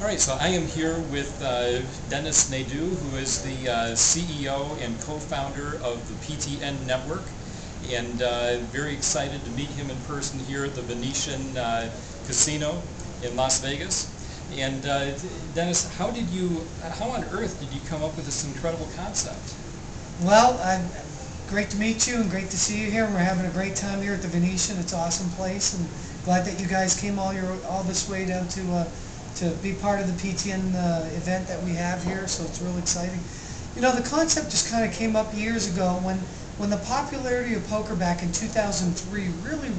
All right, so I am here with Dennis Nadeau, who is the CEO and co-founder of the PTN network, and very excited to meet him in person here at the Venetian Casino in Las Vegas. And Dennis, how on earth did you come up with this incredible concept? Well, great to meet you and great to see you here. We're having a great time here at the Venetian. It's an awesome place, and glad that you guys came all this way down to be part of the PTN event that we have here. So it's real exciting. You know, the concept just kind of came up years ago when the popularity of poker back in 2003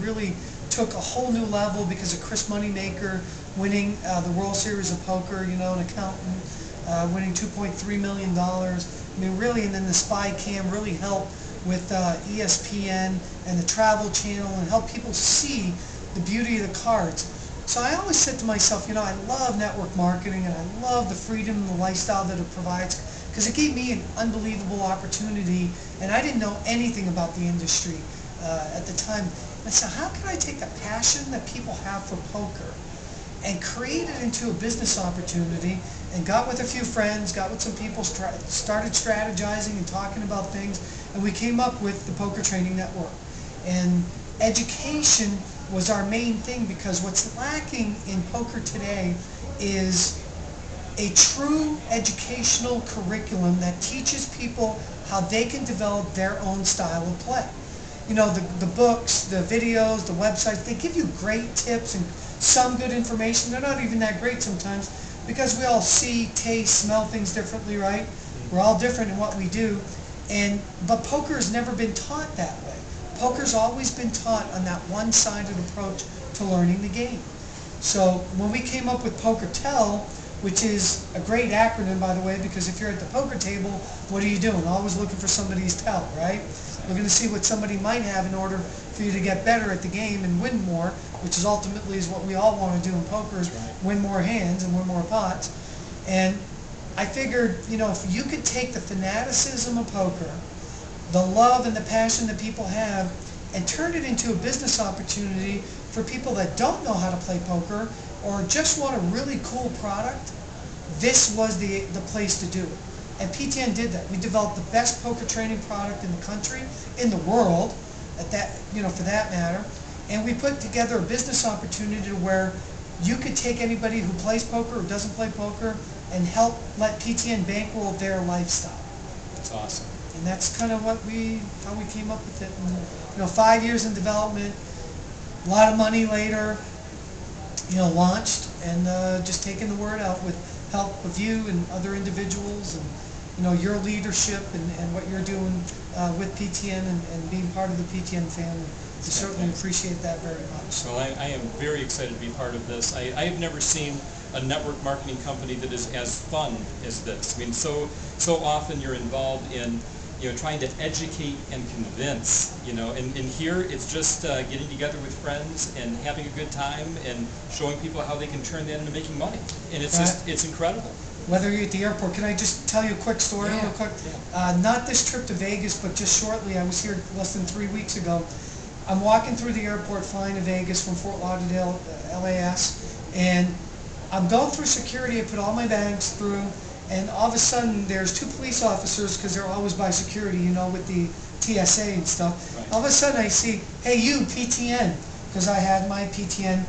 really took a whole new level because of Chris Moneymaker winning the World Series of Poker. You know, an accountant winning $2.3 million. I mean, really, and then the Spy Cam really helped with ESPN and the Travel Channel and help people see the beauty of the cards. So I always said to myself, you know, I love network marketing and I love the freedom and the lifestyle that it provides because it gave me an unbelievable opportunity, and I didn't know anything about the industry at the time. I said, how can I take the passion that people have for poker and create it into a business opportunity? And got with a few friends, got with some people, started strategizing and talking about things, and we came up with the Poker Training Network. And education was our main thing, because what's lacking in poker today is a true educational curriculum that teaches people how they can develop their own style of play. You know, the books, the videos, the websites, they give you great tips and some good information. They're not even that great sometimes, because we all see, taste, smell things differently, right? We're all different in what we do. But poker has never been taught that way. Poker's always been taught on that one-sided approach to learning the game. So when we came up with PokerTell, which is a great acronym, by the way, because if you're at the poker table, what are you doing? Always looking for somebody's tell, right? We're going to see what somebody might have in order for you to get better at the game and win more, which is ultimately is what we all want to do in poker, is win more hands and win more pots. And I figured, you know, if you could take the fanaticism of poker, the love and the passion that people have, and turn it into a business opportunity for people that don't know how to play poker or just want a really cool product, this was the place to do it. And PTN did that. We developed the best poker training product in the country, in the world, at that, you know, for that matter. And we put together a business opportunity where you could take anybody who plays poker or doesn't play poker and help let PTN bankroll their lifestyle. That's awesome. And that's kind of how we came up with it. And, you know, 5 years in development, a lot of money later, you know, launched, and just taking the word out with help of you and other individuals, and you know, your leadership and what you're doing with PTN and being part of the PTN family. We certainly appreciate that very much. Well, I am very excited to be part of this. I have never seen a network marketing company that is as fun as this. I mean, so often you're involved in, you know, trying to educate and convince, you know, and here it's just getting together with friends and having a good time and showing people how they can turn that into making money. And it's just, it's incredible. Whether you're at the airport, can I just tell you a quick story real quick? Yeah. Not this trip to Vegas, but just shortly. I was here less than 3 weeks ago. I'm walking through the airport flying to Vegas from Fort Lauderdale, LAS, and I'm going through security. I put all my bags through, and all of a sudden there's 2 police officers, because they're always by security, you know, with the TSA and stuff. Right. All of a sudden I see, hey, you, PTN, because I had my PTN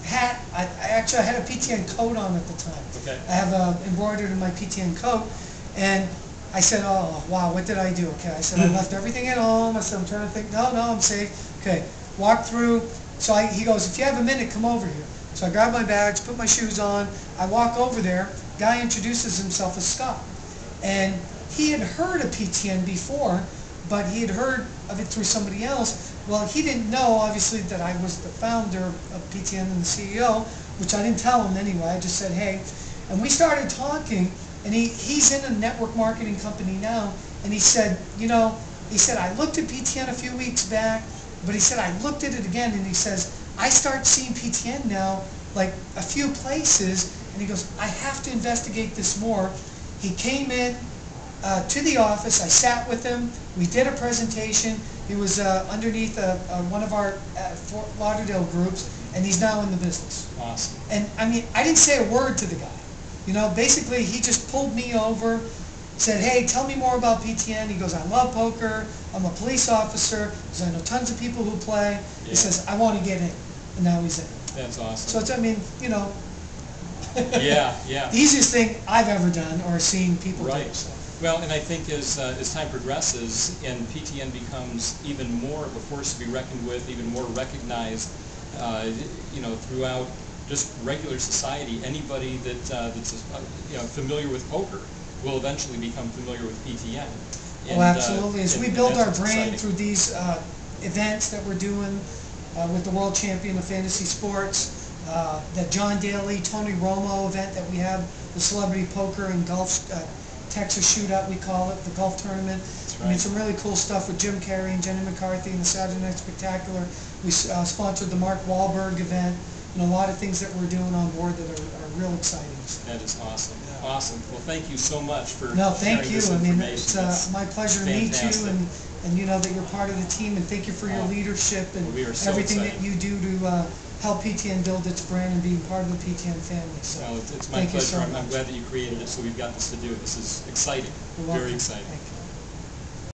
hat. I actually had a PTN coat on at the time. Okay. I have embroidered in my PTN coat, and I said, oh, wow, what did I do? Okay, I said, I left everything at home. I said, I'm trying to think, no, I'm safe. Okay, walk through. So he goes, if you have a minute, come over here. So I grab my bags, put my shoes on. I walk over there. Guy introduces himself as Scott. And he had heard of PTN before, but he had heard of it through somebody else. Well, he didn't know, obviously, that I was the founder of PTN and the CEO, which I didn't tell him anyway. I just said, hey. And we started talking, and he's in a network marketing company now, and he said, you know, I looked at PTN a few weeks back, but he said, I looked at it again, and he says, I start seeing PTN now, like a few places, and he goes, I have to investigate this more. He came in to the office. I sat with him. We did a presentation. He was underneath one of our Fort Lauderdale groups, and he's now in the business. Awesome. And I mean, I didn't say a word to the guy. You know, basically he just pulled me over, said, hey, tell me more about PTN. He goes, I love poker. I'm a police officer. Because I know tons of people who play. He says, I want to get in. And now he's in. That's awesome. So it's, I mean, you know. Yeah. The easiest thing I've ever done or seen people do. So. Well, and I think as time progresses and PTN becomes even more of a force to be reckoned with, even more recognized, you know, throughout just regular society, anybody that's familiar with poker will eventually become familiar with PTN. And, absolutely. As we build our brand exciting. through these events that we're doing with the World Champion of Fantasy Sports, the John Daly, Tony Romo event that we have, the Celebrity Poker and Golf Texas Shootout, we call it, the golf tournament. That's I mean, right. some really cool stuff with Jim Carrey and Jenny McCarthy and the Saturday Night Spectacular. We sponsored the Mark Wahlberg event, and a lot of things that we're doing on board that are real exciting. That is awesome. Yeah. Awesome. Well, thank you so much for No, thank sharing you. this I mean, information. it's my pleasure to meet you, fantastic. and you know that you're part of the team, and thank you for your leadership and Well, we are so everything excited. that you do to help PTN build its brand and being part of the PTN family. So Well, it's my thank you pleasure. so I'm much. glad that you created it, so we've got this to do. This is exciting. You're welcome. Very exciting. Thank you.